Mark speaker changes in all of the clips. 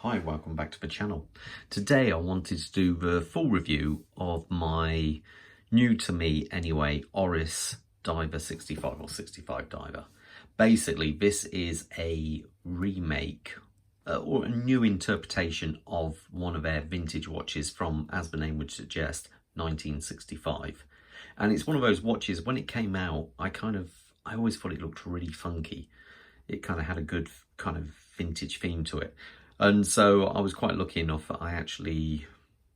Speaker 1: Hi, welcome back to the channel. Today I wanted to do the full review of my, new to me anyway, Oris Diver 65 or 65 Diver. Basically, this is a remake or a new interpretation of one of their vintage watches from, as the name would suggest, 1965. And it's one of those watches, when it came out, I always thought it looked really funky. It kind of had a good kind of vintage theme to it. And so I was quite lucky enough that I actually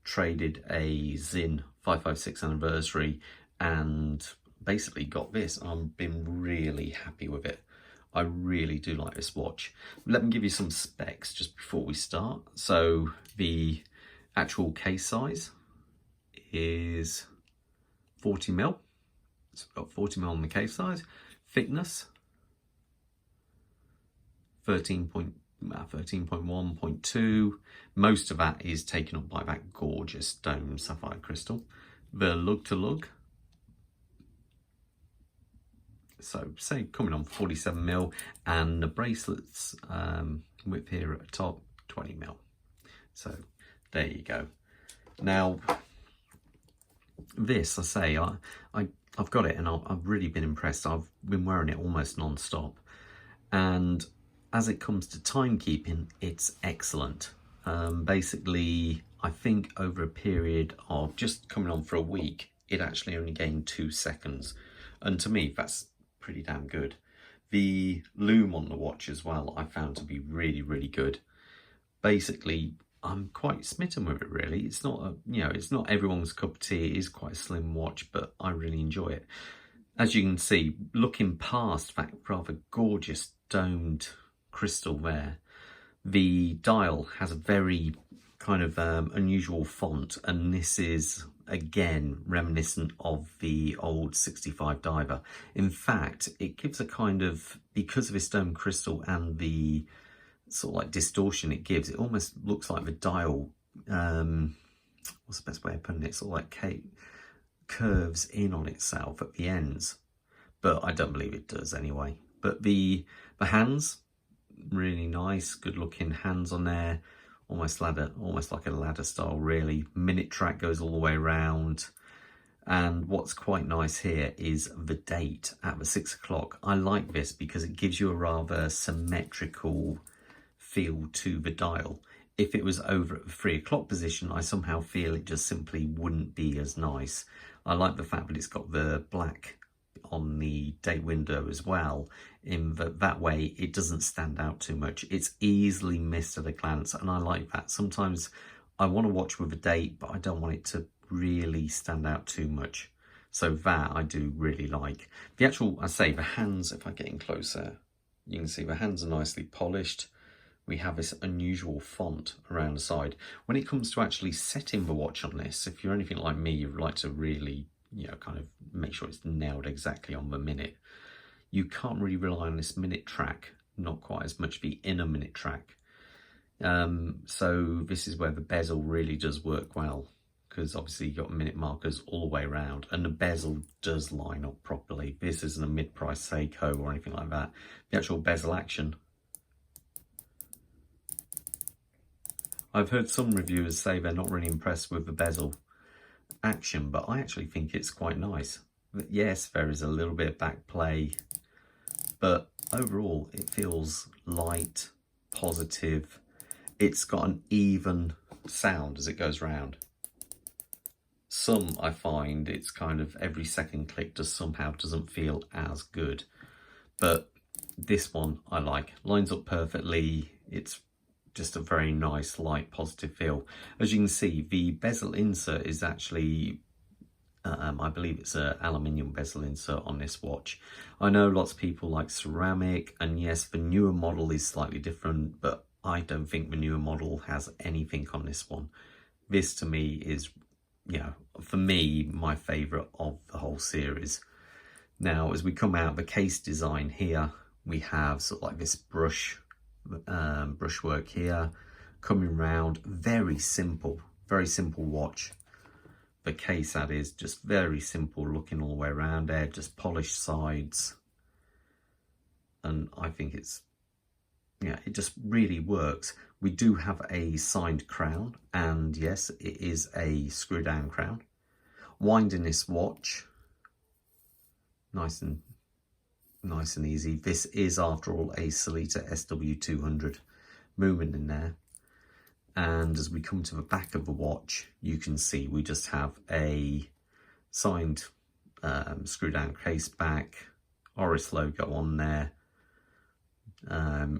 Speaker 1: traded a Zin 556 anniversary and basically got this. I've been really happy with it. I really do like this watch. Let me give you some specs just before we start. So the actual case size is 40mm. It's got 40mm on the case size. Thickness 13.1.2. Most of that is taken up by that gorgeous dome sapphire crystal. The lug to lug, so say coming on 47mm, and the bracelets width here at the top 20mm. So there you go. Now this, I say, I've got it and I've really been impressed. I've been wearing it almost non-stop, and as it comes to timekeeping, it's excellent. Basically, I think over a period of just coming on for a week, it actually only gained 2 seconds. And to me, that's pretty damn good. The loom on the watch as well, I found to be really, really good. Basically, I'm quite smitten with it, really. It's not, it's not everyone's cup of tea. It is quite a slim watch, but I really enjoy it. As you can see, looking past that rather gorgeous domed crystal there, the dial has a very kind of unusual font, and this is again reminiscent of the old 65 Diver. In fact, it gives a kind of, because of its dome crystal and the sort of like distortion it gives, it almost looks like the dial, what's the best way of putting it, sort of like curves in on itself at the ends, but I don't believe it does anyway. But the hands, really nice, good looking hands on there, almost like a ladder style really. Minute track goes all the way around, and what's quite nice here is the date at the 6 o'clock. I like this because it gives you a rather symmetrical feel to the dial. If it was over at the 3 o'clock position, I somehow feel it just simply wouldn't be as nice. I like the fact that it's got the black on the date window as well, in that way it doesn't stand out too much. It's easily missed at a glance, and I like that. Sometimes I want to watch with a date, but I don't want it to really stand out too much. So that I do really like. The actual, I say, the hands, if I get in closer, you can see the hands are nicely polished. We have this unusual font around the side. When it comes to actually setting the watch on this, if you're anything like me, you'd like to really, kind of make sure it's nailed exactly on the minute. You can't really rely on this minute track, not quite as much the inner minute track. So this is where the bezel really does work well, because obviously you've got minute markers all the way around, and the bezel does line up properly. This isn't a mid-price Seiko or anything like that. The actual bezel action, I've heard some reviewers say they're not really impressed with the bezel action, but I actually think it's quite nice. But yes, there is a little bit of back play, but overall it feels light, positive. It's got an even sound as it goes round. Some, I find, it's kind of every second click just somehow doesn't feel as good, but this one I like. Lines up perfectly. It's just a very nice, light, positive feel. As you can see, the bezel insert is actually, I believe it's an aluminium bezel insert on this watch. I know lots of people like ceramic, and yes, the newer model is slightly different, but I don't think the newer model has anything on this one. This to me is, for me, my favourite of the whole series. Now, as we come out, the case design here, we have sort of like this brushwork here coming round. Very simple watch. The case, that is, just very simple looking all the way around there, just polished sides, and I think it's yeah, it just really works. We do have a signed crown, and yes, it is a screw down crown. Winding this watch, nice and easy. This is, after all, a Sellita SW200 movement in there. And as we come to the back of the watch, you can see we just have a signed screw down case back, Oris logo on there,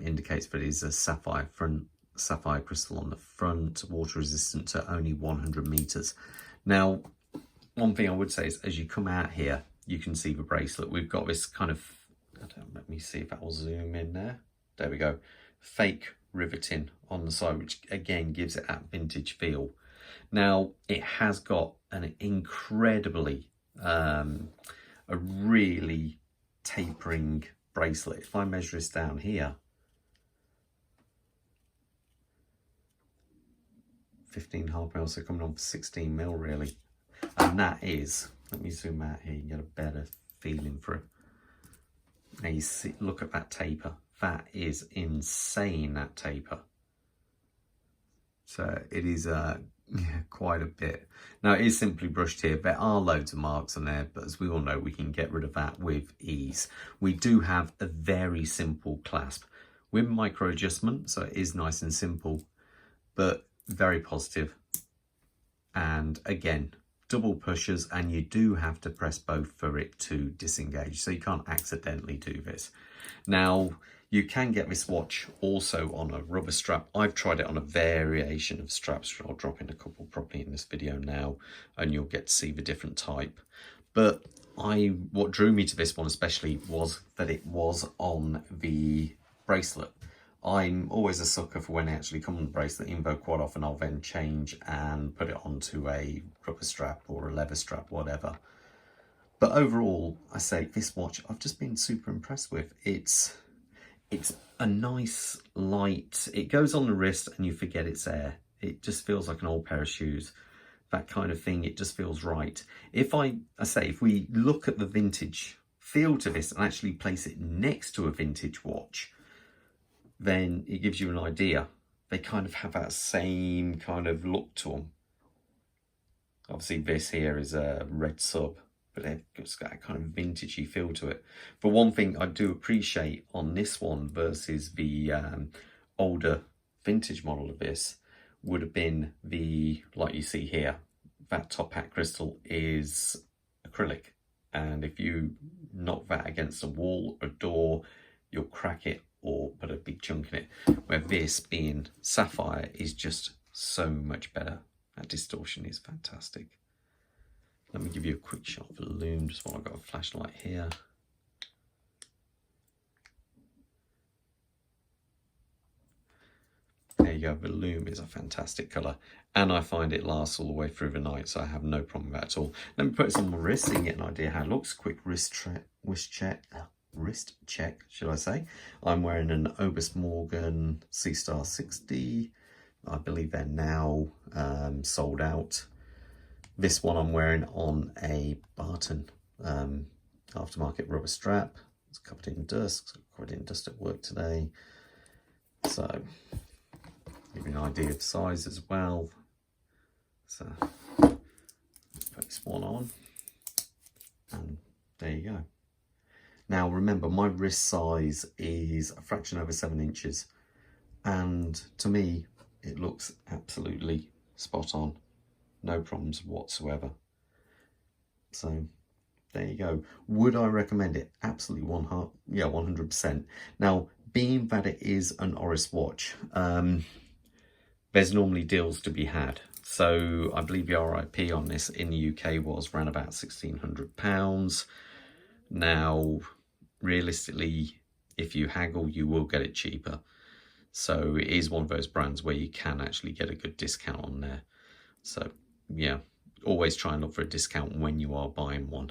Speaker 1: indicates that it is a sapphire crystal on the front, water resistant to only 100 meters. Now, one thing I would say is, as you come out here, you can see the bracelet. We've got this kind of, let me see if that will zoom in there. There we go. Fake riveting on the side, which again gives it that vintage feel. Now, it has got an incredibly, a really tapering bracelet. If I measure this down here, 15.5 mil, so coming on for 16 mil really. And that is, let me zoom out here, you get a better feeling for it. Now you see, look at that taper. That is insane, that taper. So it is quite a bit. Now it is simply brushed here. There are loads of marks on there, but as we all know, we can get rid of that with ease. We do have a very simple clasp with micro adjustment, so it is nice and simple, but very positive. And again, double pushers, and you do have to press both for it to disengage, so you can't accidentally do this. Now, you can get this watch also on a rubber strap. I've tried it on a variation of straps. I'll drop in a couple probably in this video now, and you'll get to see the different type. But what drew me to this one especially was that it was on the bracelet. I'm always a sucker for when they actually come on the bracelet, even though quite often I'll then change and put it onto a rubber strap or a leather strap, whatever. But overall, I say this watch I've just been super impressed with. It's a nice, light, it goes on the wrist and you forget it's there. It just feels like an old pair of shoes. That kind of thing, it just feels right. If if we look at the vintage feel to this and actually place it next to a vintage watch, then it gives you an idea. They kind of have that same kind of look to them. Obviously this here is a red sub, but it's got a kind of vintagey feel to it. But one thing I do appreciate on this one versus the older vintage model of this would have been the, like you see here, that top hat crystal is acrylic. And if you knock that against a wall or door, you'll crack it or put a big chunk in it. Where this being sapphire is just so much better. That distortion is fantastic. Let me give you a quick shot of the lume, just while I've got a flashlight here. There you go, the lume is a fantastic colour, and I find it lasts all the way through the night, so I have no problem with that at all. Let me put this on my wrist so you can get an idea how it looks. Quick wrist check, should I say. I'm wearing an Oris Morgan C-Star 60. I believe they're now sold out. This one I'm wearing on a Barton aftermarket rubber strap. It's covered in dust. Covered in dust at work today. So, give you an idea of size as well. So, put this one on, and there you go. Now remember, my wrist size is a fraction over 7 inches, and to me, it looks absolutely spot on. No problems whatsoever. So there you go. Would I recommend it? Absolutely 100%. Now, being that it is an Oris watch, there's normally deals to be had. So I believe the RIP on this in the UK was around about £1,600. Now, realistically, if you haggle, you will get it cheaper. So it is one of those brands where you can actually get a good discount on there. So yeah, always try and look for a discount when you are buying one.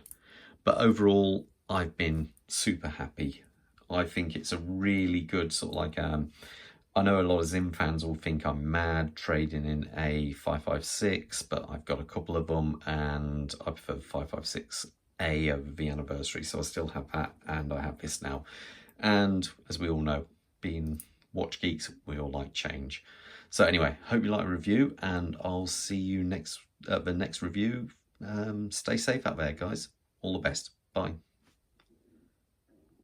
Speaker 1: But overall, I've been super happy. I think it's a really good sort of like, I know a lot of Zim fans will think I'm mad trading in a 556, but I've got a couple of them and I prefer the 556A over the anniversary. So I still have that, and I have this now. And as we all know, being watch geeks, we all like change. So anyway, hope you like the review, and I'll see you next the next review. Stay safe out there, guys. All the best. Bye.